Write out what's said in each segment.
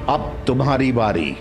अब तुम्हारी बारी।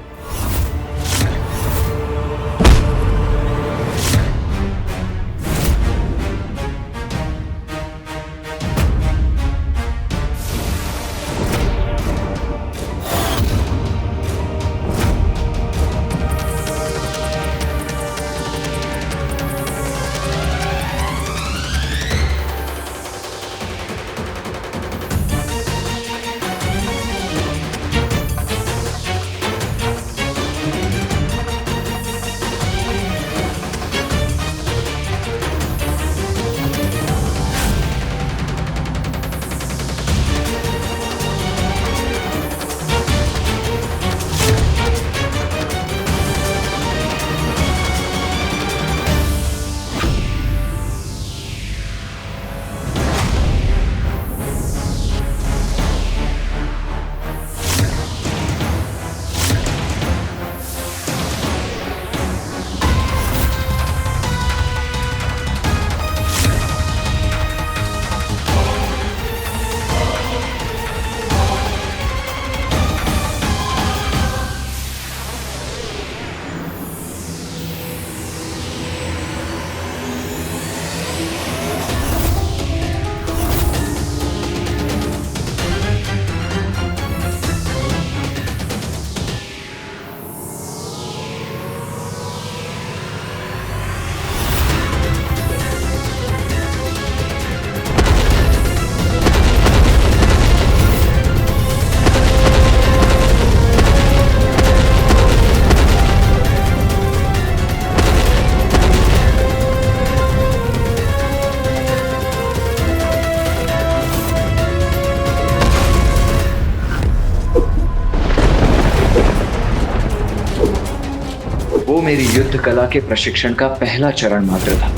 वो मेरी युद्ध कला के प्रशिक्षण का पहला चरण मात्र था,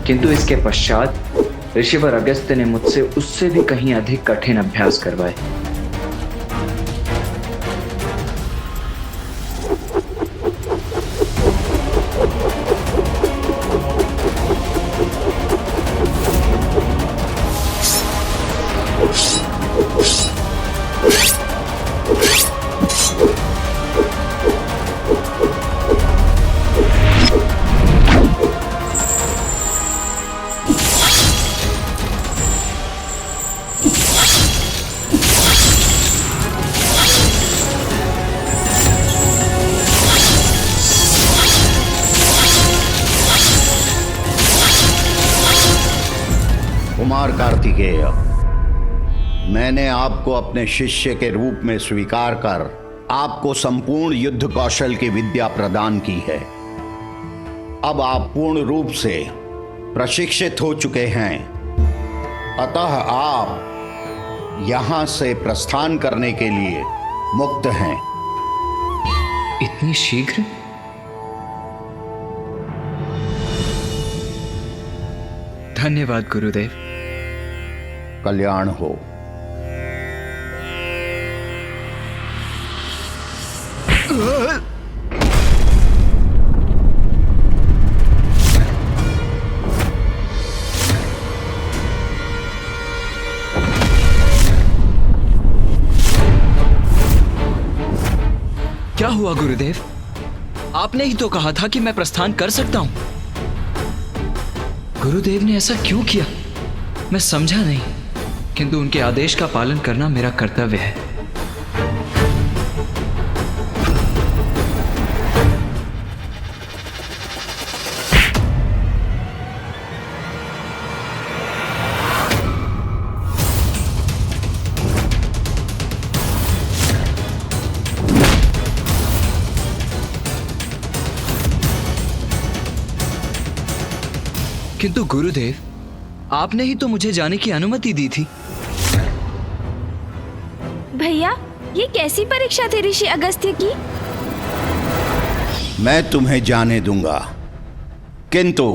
किंतु इसके पश्चात ऋषिवर अगस्त्य ने मुझसे उससे भी कहीं अधिक कठिन अभ्यास करवाए। कुमार कार्तिकेय, मैंने आपको अपने शिष्य के रूप में स्वीकार कर आपको संपूर्ण युद्ध कौशल की विद्या प्रदान की है। अब आप पूर्ण रूप से प्रशिक्षित हो चुके हैं, अतः आप यहां से प्रस्थान करने के लिए मुक्त हैं। इतनी शीघ्र? धन्यवाद गुरुदेव। कल्याण हो। क्या हुआ गुरुदेव? आपने ही तो कहा था कि मैं प्रस्थान कर सकता हूं। गुरुदेव ने ऐसा क्यों किया मैं समझा नहीं, किंतु उनके आदेश का पालन करना मेरा कर्तव्य है। किंतु गुरुदेव, आपने ही तो मुझे जाने की अनुमति दी थी। भैया, ये कैसी परीक्षा थी ऋषि अगस्त्य की? मैं तुम्हें जाने दूंगा, किंतु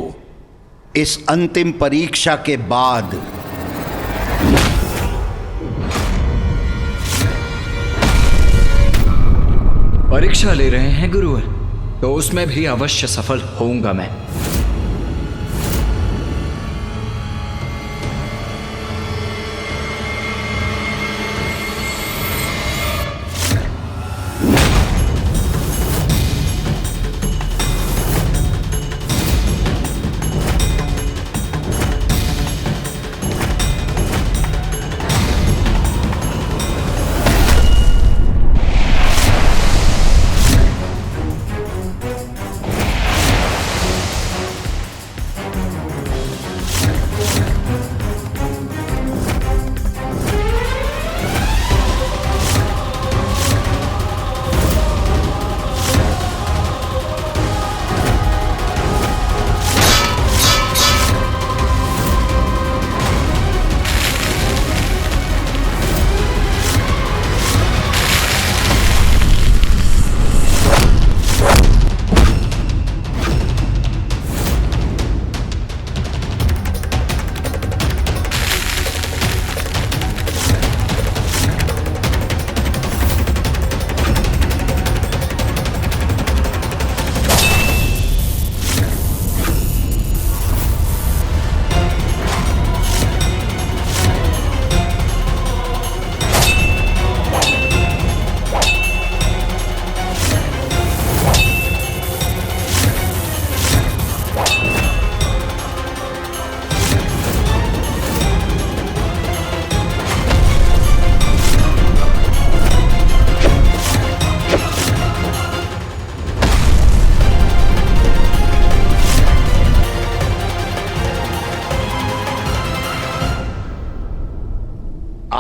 इस अंतिम परीक्षा के बाद परीक्षा ले रहे हैं गुरुवर, तो उसमें भी अवश्य सफल होऊंगा मैं।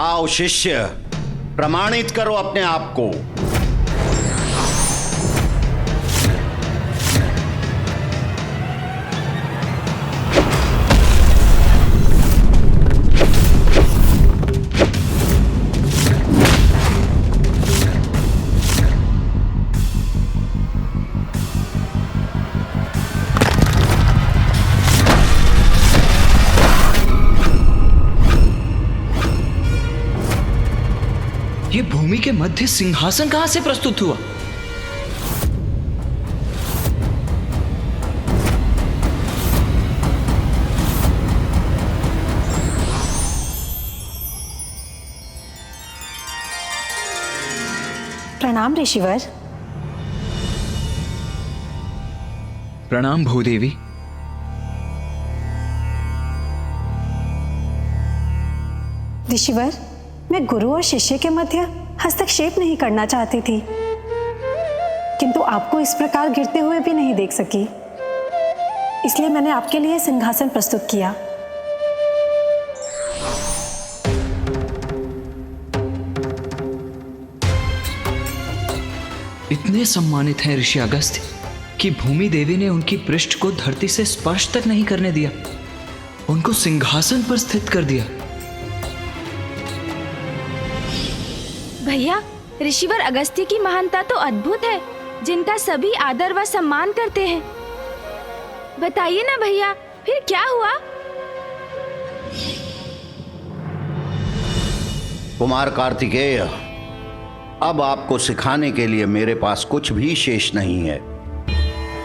आओ शिष्य, प्रमाणित करो अपने आप को। ये भूमि के मध्य सिंहासन कहां से प्रस्तुत हुआ? प्रणाम ऋषिवर। प्रणाम भूदेवी। ऋषिवर, मैं गुरु और शिष्य के मध्य हस्तक्षेप नहीं करना चाहती थी, किंतु आपको इस प्रकार गिरते हुए भी नहीं देख सकी, इसलिए मैंने आपके लिए सिंहासन प्रस्तुत किया। इतने सम्मानित हैं ऋषि अगस्त्य कि भूमि देवी ने उनकी पृष्ठ को धरती से स्पर्श तक नहीं करने दिया, उनको सिंहासन पर स्थित कर दिया। भैया, ऋषिवर अगस्त्य की महानता तो अद्भुत है, जिनका सभी आदर व सम्मान करते हैं। बताइए ना भैया, फिर क्या हुआ? कुमार कार्तिकेय, अब आपको सिखाने के लिए मेरे पास कुछ भी शेष नहीं है।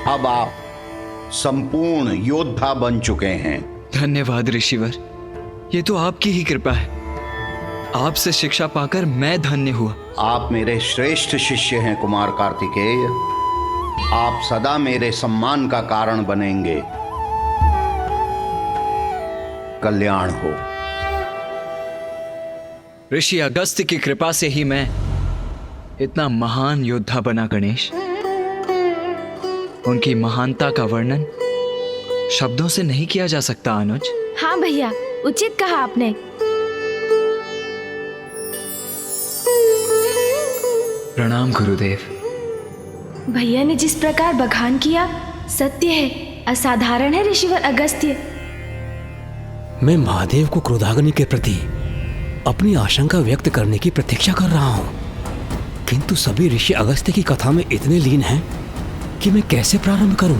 अब आप संपूर्ण योद्धा बन चुके हैं। धन्यवाद ऋषिवर, ये तो आपकी ही कृपा है। आपसे शिक्षा पाकर मैं धन्य हुआ। आप मेरे श्रेष्ठ शिष्य हैं कुमार कार्तिकेय। आप सदा मेरे सम्मान का कारण बनेंगे। कल्याण हो। ऋषि अगस्त्य की कृपा से ही मैं इतना महान योद्धा बना गणेश। उनकी महानता का वर्णन शब्दों से नहीं किया जा सकता अनुज। हाँ भैया, उचित कहा आपने। प्रणाम गुरुदेव। भैया ने जिस प्रकार बखान किया, सत्य है, असाधारण है ऋषिवर अगस्त्य। मैं महादेव को क्रोधाग्नि के प्रति अपनी आशंका व्यक्त करने की प्रतीक्षा कर रहा हूं, किंतु सभी ऋषि अगस्त्य की कथा में इतने लीन हैं कि मैं कैसे प्रारंभ करूं?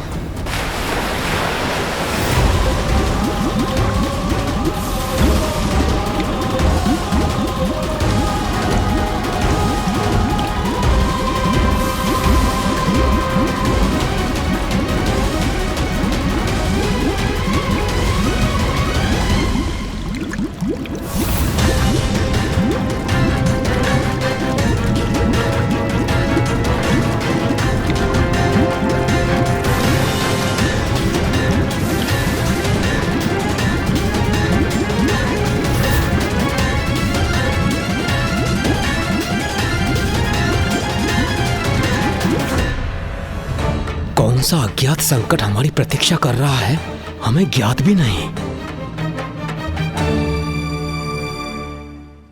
कौन सा अज्ञात संकट हमारी प्रतीक्षा कर रहा है, हमें ज्ञात भी नहीं।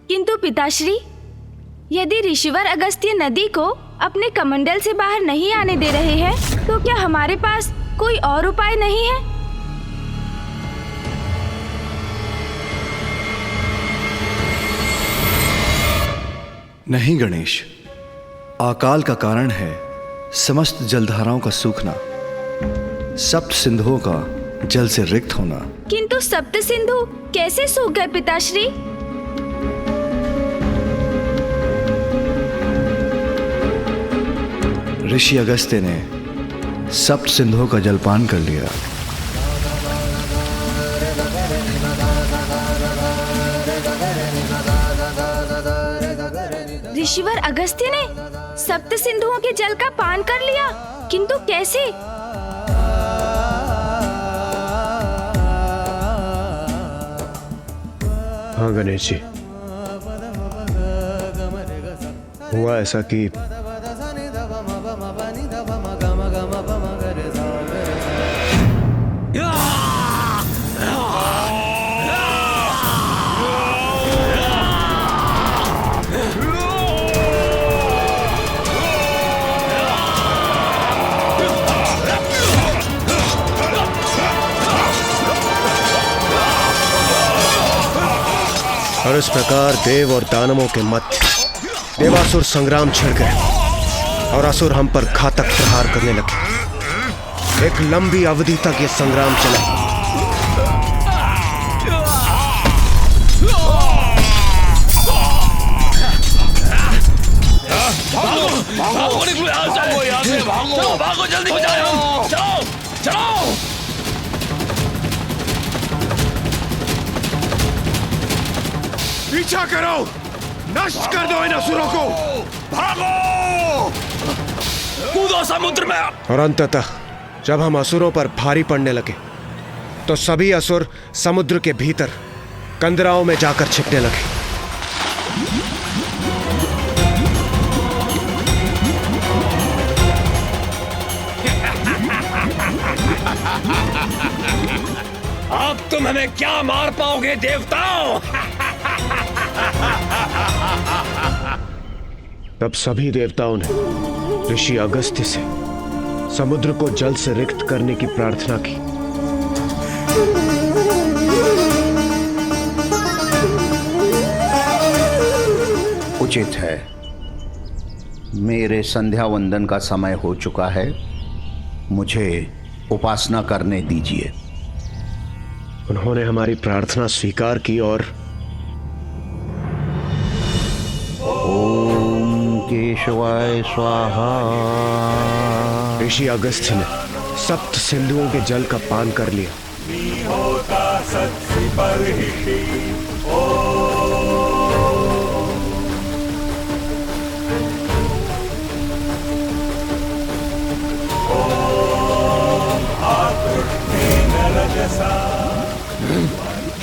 किंतु पिताश्री, यदि ऋषिवर अगस्त्य नदी को अपने कमंडल से बाहर नहीं आने दे रहे हैं, तो क्या हमारे पास कोई और उपाय नहीं है? नहीं गणेश, अकाल का कारण है समस्त जलधाराओं का सूखना, सप्त सिंधुओं का जल से रिक्त होना। किंतु सप्त सिंधु कैसे सूख गए पिताश्री? ऋषि अगस्त्य ने सप्त सिंधुओं का जलपान कर लिया। ऋषिवर अगस्त्य ने सप्त सिंधुओं के जल का पान कर लिया, किंतु कैसे? हाँ गणेश जी, हुआ ऐसा कि और इस प्रकार देव और दानवों के मध्य देवासुर संग्राम छिड़ गए और असुर हम पर घातक प्रहार करने लगे। एक लंबी अवधि तक ये संग्राम चला। भागो जल्दी हो जाए हम। चलो चलो। पीछा करो, नष्ट कर दो इन असुरों को। भागो, कूदो समुद्र में। और अंततः जब हम असुरों पर भारी पड़ने लगे तो सभी असुर समुद्र के भीतर कंदराओं में जाकर छिपने लगे। अब तुम हमें क्या मार पाओगे देवताओं? तब सभी देवताओं ने ऋषि अगस्त्य से समुद्र को जल से रिक्त करने की प्रार्थना की। उचित है। मेरे संध्या वंदन का समय हो चुका है, मुझे उपासना करने दीजिए। उन्होंने हमारी प्रार्थना स्वीकार की और ओम केशवाय स्वाहा। ऋषि अगस्त्य ने सप्त सिंधुओं के जल का पान कर लिया।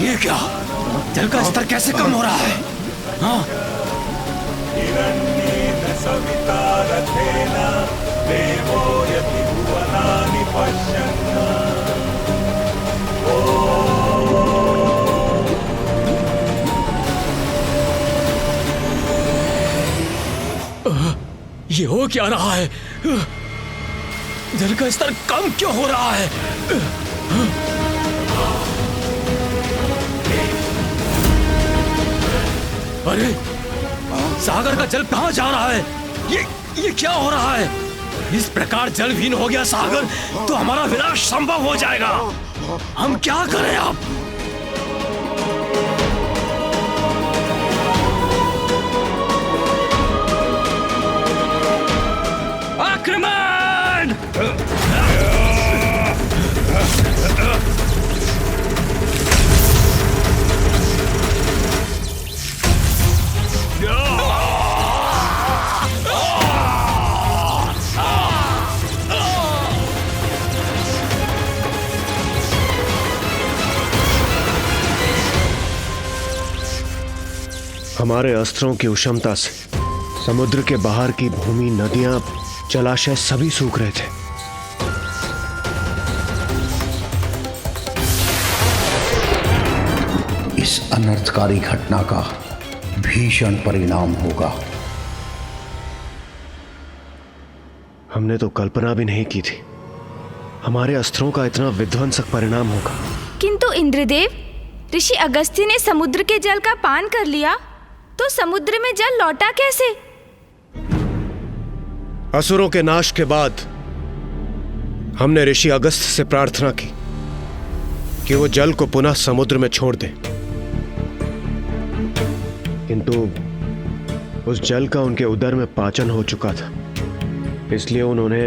ये क्या? जल का स्तर कैसे कम हो रहा है? हाँ? ये हो क्या रहा है? जल का स्तर कम क्यों हो रहा है? अरे सागर का जल कहां जा रहा है? ये क्या हो रहा है? इस प्रकार जल विहीन हो गया सागर तो हमारा विनाश संभव हो जाएगा। हम क्या करें अब? आक्रमण! हमारे अस्त्रों की उष्णता से समुद्र के बाहर की भूमि, नदियां, जलाशय सभी सूख रहे थे। इस अनर्थकारी घटना का भीषण परिणाम होगा। हमने तो कल्पना भी नहीं की थी हमारे अस्त्रों का इतना विध्वंसक परिणाम होगा। किंतु इंद्रदेव, ऋषि अगस्त्य ने समुद्र के जल का पान कर लिया तो समुद्र में जल लौटा कैसे? असुरों के नाश के बाद हमने ऋषि अगस्त्य से प्रार्थना की कि वो जल को पुनः समुद्र में छोड़ दे, किंतु उस जल का उनके उदर में पाचन हो चुका था। इसलिए उन्होंने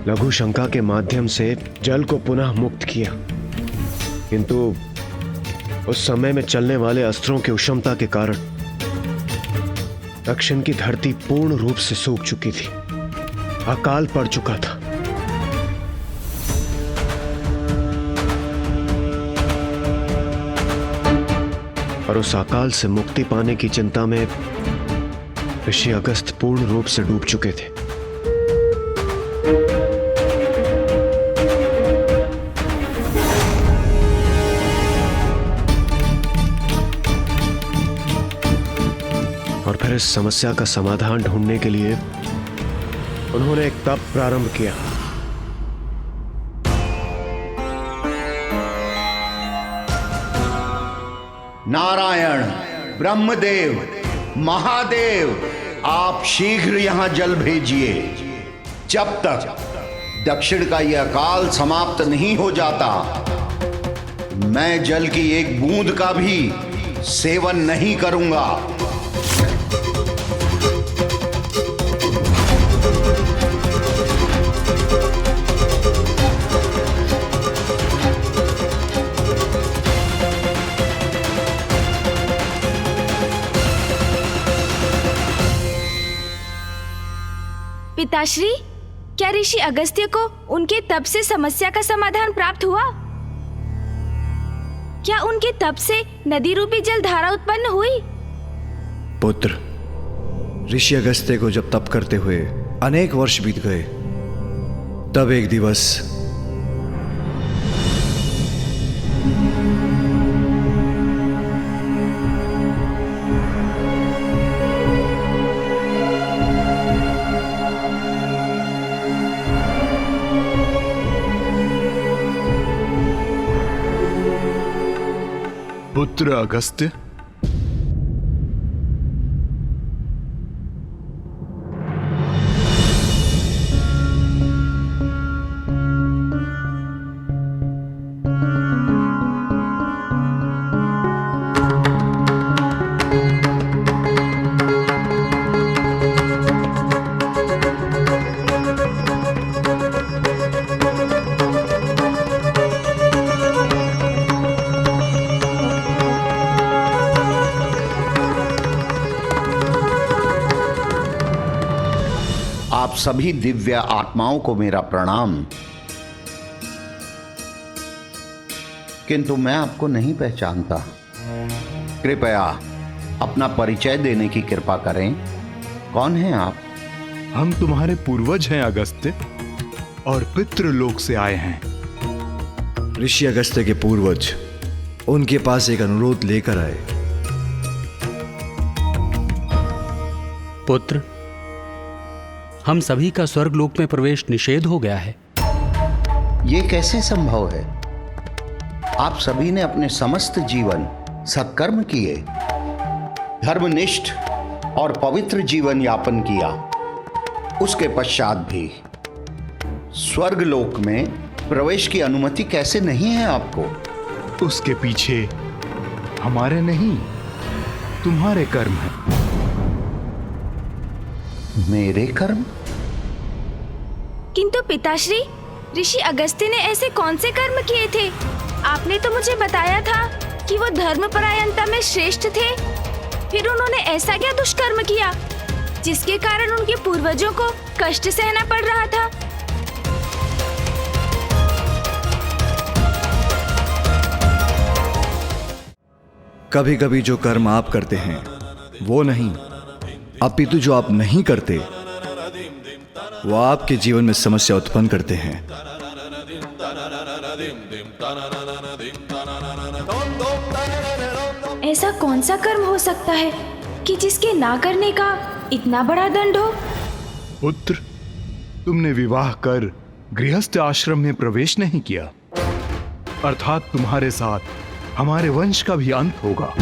लघु शंका के माध्यम से जल को पुनः मुक्त किया, किंतु उस समय में चलने वाले अस्त्रों की उष्णता के कारण दक्षिण की धरती पूर्ण रूप से सूख चुकी थी। अकाल पड़ चुका था। और उस अकाल से मुक्ति पाने की चिंता में ऋषि अगस्त्य पूर्ण रूप से डूब चुके थे। और फिर इस समस्या का समाधान ढूंढने के लिए उन्होंने एक तप प्रारंभ किया। नारायण, ब्रह्मदेव, महादेव, आप शीघ्र यहां जल भेजिए। जब तक दक्षिण का यह अकाल समाप्त नहीं हो जाता, मैं जल की एक बूंद का भी सेवन नहीं करूंगा। पिताश्री, क्या ऋषि अगस्त्य को उनके तप से समस्या का समाधान प्राप्त हुआ? क्या उनके तप से नदी रूपी जल धारा उत्पन्न हुई? पुत्र, ऋषि अगस्त्य को जब तप करते हुए अनेक वर्ष बीत गए, तब एक दिवस पुत्र अगस्त्य, आप सभी दिव्य आत्माओं को मेरा प्रणाम। किंतु मैं आपको नहीं पहचानता। कृपया अपना परिचय देने की कृपा करें। कौन हैं आप? हम तुम्हारे पूर्वज हैं अगस्त्य, और पितृलोक से आए हैं। ऋषि अगस्त्य के पूर्वज उनके पास एक अनुरोध लेकर आए। पुत्र, हम सभी का स्वर्गलोक में प्रवेश निषेध हो गया है। ये कैसे संभव है? आप सभी ने अपने समस्त जीवन सत्कर्म किए, धर्मनिष्ठ और पवित्र जीवन यापन किया। उसके पश्चात भी स्वर्गलोक में प्रवेश की अनुमति कैसे नहीं है आपको? उसके पीछे हमारे नहीं, तुम्हारे कर्म हैं। मेरे कर्म? किंतु पिताश्री, ऋषि अगस्त्य ने ऐसे कौन से कर्म किए थे? आपने तो मुझे बताया था कि वो धर्मपरायणता में श्रेष्ठ थे। फिर उन्होंने ऐसा क्या दुष्कर्म किया जिसके कारण उनके पूर्वजों को कष्ट सहना पड़ रहा था? कभी कभी जो कर्म आप करते हैं वो नहीं, अपितु जो आप नहीं करते वो आपके जीवन में समस्या उत्पन्न करते हैं। ऐसा कौन सा कर्म हो सकता है कि जिसके ना करने का इतना बड़ा दंड हो? पुत्र, तुमने विवाह कर गृहस्थ आश्रम में प्रवेश नहीं किया, अर्थात तुम्हारे साथ हमारे वंश का भी अंत होगा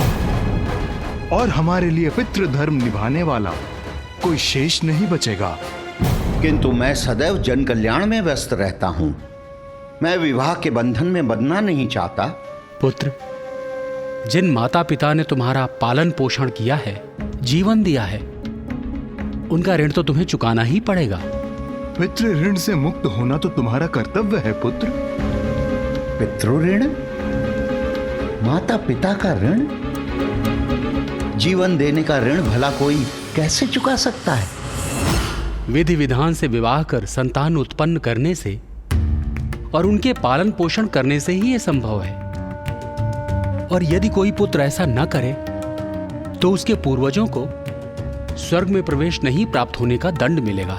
और हमारे लिए पितृ धर्म निभाने वाला कोई शेष नहीं बचेगा। किंतु मैं सदैव जन कल्याण में व्यस्त रहता हूं। मैं विवाह के बंधन में बंधना नहीं चाहता। पुत्र, जिन माता पिता ने तुम्हारा पालन पोषण किया है, जीवन दिया है, उनका ऋण तो तुम्हें चुकाना ही पड़ेगा। पितृ ऋण से मुक्त होना तो तुम्हारा कर्तव्य है पुत्र। पितृ ऋण? माता पिता का ऋण? जीवन देने का ऋण भला कोई कैसे चुका सकता है? विधि विधान से विवाह कर संतान उत्पन्न करने से और उनके पालन पोषण करने से ही यह संभव है। और यदि कोई पुत्र ऐसा न करे तो उसके पूर्वजों को स्वर्ग में प्रवेश नहीं प्राप्त होने का दंड मिलेगा।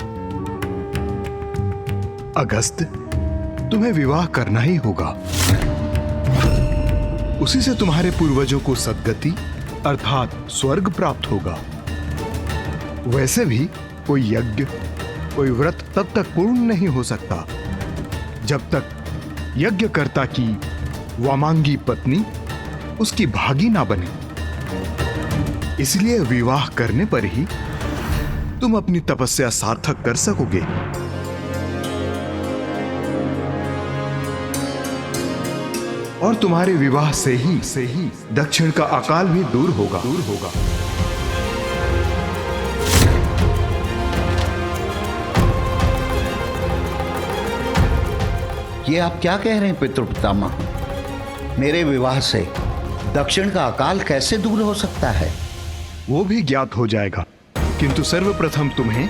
अगस्त्य, तुम्हें विवाह करना ही होगा। उसी से तुम्हारे पूर्वजों को सद्गति अर्थात स्वर्ग प्राप्त होगा। वैसे भी कोई यज्ञ, कोई व्रत तब तक पूर्ण नहीं हो सकता जब तक यज्ञकर्ता की वामांगी पत्नी उसकी भागी ना बने। इसलिए विवाह करने पर ही तुम अपनी तपस्या सार्थक कर सकोगे। और तुम्हारे विवाह से ही दक्षिण का अकाल भी दूर होगा। ये आप क्या कह रहे हैं पितृपितामह? मेरे विवाह से दक्षिण का अकाल कैसे दूर हो सकता है? वो भी ज्ञात हो जाएगा, किंतु सर्वप्रथम तुम्हें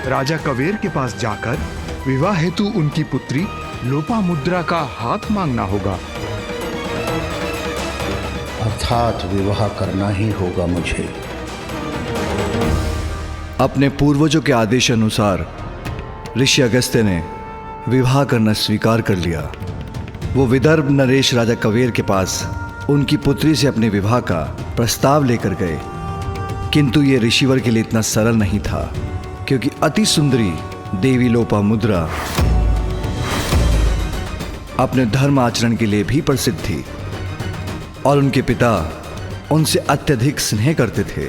राजा कवेर के पास जाकर विवाह हेतु उनकी पुत्री लोपामुद्रा का हाथ मांगना होगा। अर्थात विवाह करना ही होगा मुझे। अपने पूर्वजों के आदेश अनुसार ऋषि अगस्त्य ने विवाह करना स्वीकार कर लिया। वो विदर्भ नरेश राजा कवेर के पास उनकी पुत्री से अपने विवाह का प्रस्ताव लेकर गए, किंतु ये ऋषिवर के लिए इतना सरल नहीं था, क्योंकि अति सुंदरी देवी लोपामुद्रा अपने धर्म आचरण के लिए भी प्रसिद्ध थी और उनके पिता उनसे अत्यधिक स्नेह करते थे।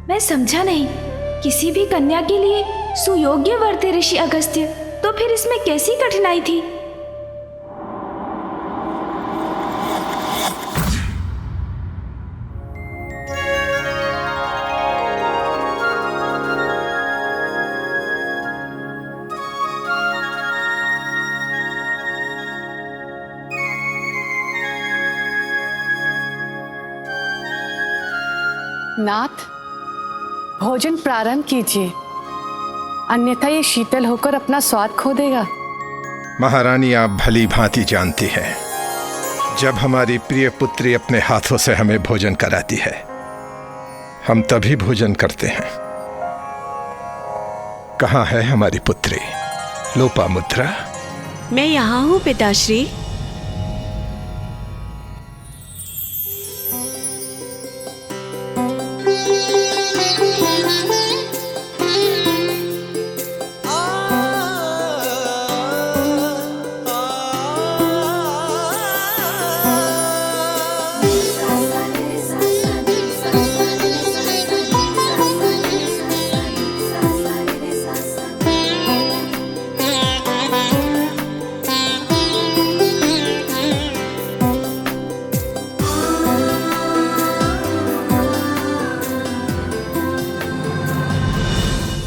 मैं समझा नहीं, किसी भी कन्या के लिए सुयोग्य वर थे ऋषि अगस्त्य, तो फिर इसमें कैसी कठिनाई थी? नाथ, भोजन प्रारंभ कीजिए, अन्यथा ये शीतल होकर अपना स्वाद खो देगा। महारानी, आप भली भांति जानती हैं, जब हमारी प्रिय पुत्री अपने हाथों से हमें भोजन कराती है, हम तभी भोजन करते हैं। कहाँ है हमारी पुत्री लोपामुद्रा? मैं यहाँ हूँ पिताश्री।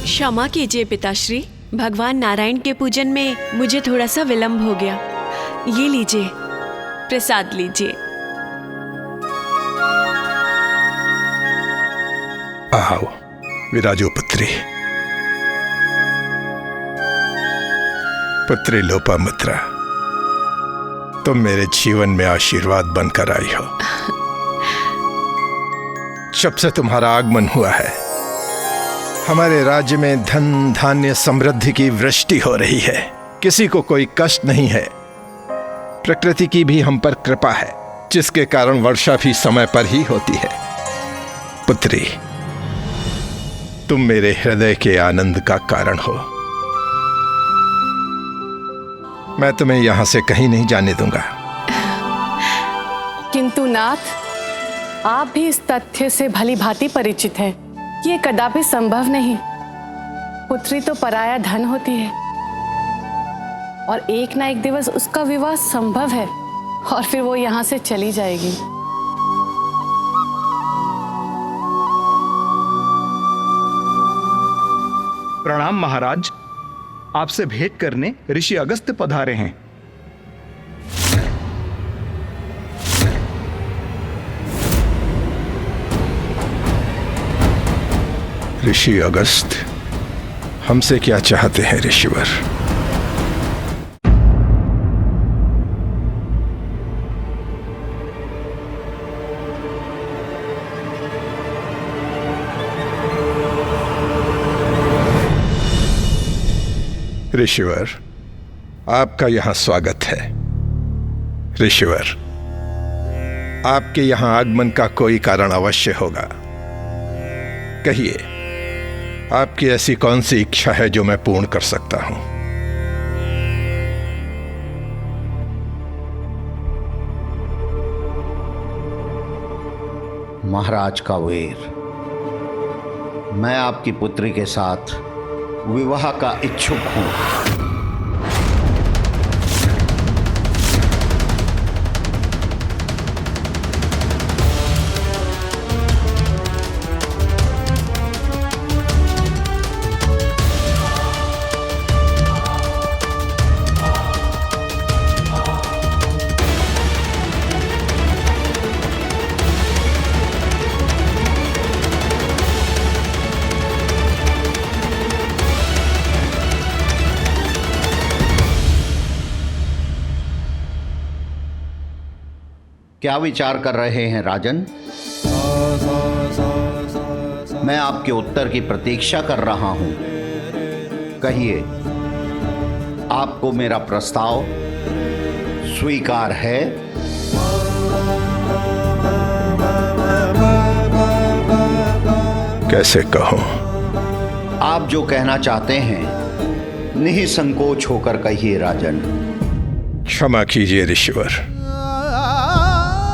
क्षमा कीजिए पिताश्री, भगवान नारायण के पूजन में मुझे थोड़ा सा विलंब हो गया। ये लीजिए, प्रसाद लीजिए। आओ विराजो पुत्री। पुत्री लोपामुद्रा, तुम मेरे जीवन में आशीर्वाद बनकर आई हो। जब से तुम्हारा आगमन हुआ है, हमारे राज्य में धन धान्य समृद्धि की वृष्टि हो रही है। किसी को कोई कष्ट नहीं है। प्रकृति की भी हम पर कृपा है, जिसके कारण वर्षा भी समय पर ही होती है। पुत्री, तुम मेरे हृदय के आनंद का कारण हो। मैं तुम्हें यहां से कहीं नहीं जाने दूंगा। किंतु नाथ, आप भी इस तथ्य से भली भांति परिचित हैं, ये कदापि संभव नहीं। पुत्री तो पराया धन होती है और एक ना एक दिवस उसका विवाह संभव है और फिर वो यहाँ से चली जाएगी। प्रणाम महाराज, आपसे भेंट करने ऋषि अगस्त्य पधारे हैं। ऋषि अगस्त्य, हमसे क्या चाहते हैं ऋषिवर? ऋषिवर, आपका यहां स्वागत है। ऋषिवर, आपके यहां आगमन का कोई कारण अवश्य होगा। कहिए, आपकी ऐसी कौन सी इच्छा है जो मैं पूर्ण कर सकता हूं? महाराज कावेर, मैं आपकी पुत्री के साथ विवाह का इच्छुक हूं। क्या विचार कर रहे हैं राजन? मैं आपके उत्तर की प्रतीक्षा कर रहा हूं। कहिए, आपको मेरा प्रस्ताव स्वीकार है? कैसे कहूं? आप जो कहना चाहते हैं निसंकोच होकर कहिए राजन। क्षमा कीजिए ऋषिवर,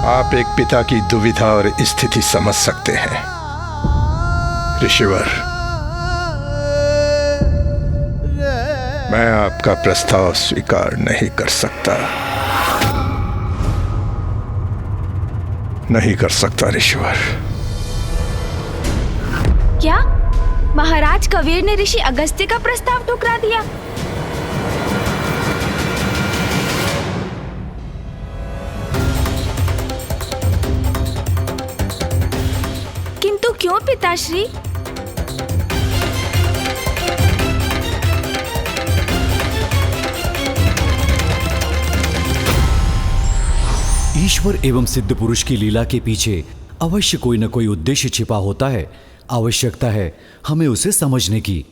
आप एक पिता की दुविधा और स्थिति समझ सकते हैं। ऋषिवर, मैं आपका प्रस्ताव स्वीकार नहीं कर सकता, नहीं कर सकता ऋषिवर। क्या महाराज कबीर ने ऋषि अगस्त्य का प्रस्ताव ठुकरा दिया? किंतु क्यों पिताश्री? ईश्वर एवं सिद्ध पुरुष की लीला के पीछे अवश्य कोई न कोई उद्देश्य छिपा होता है। आवश्यकता है हमें उसे समझने की।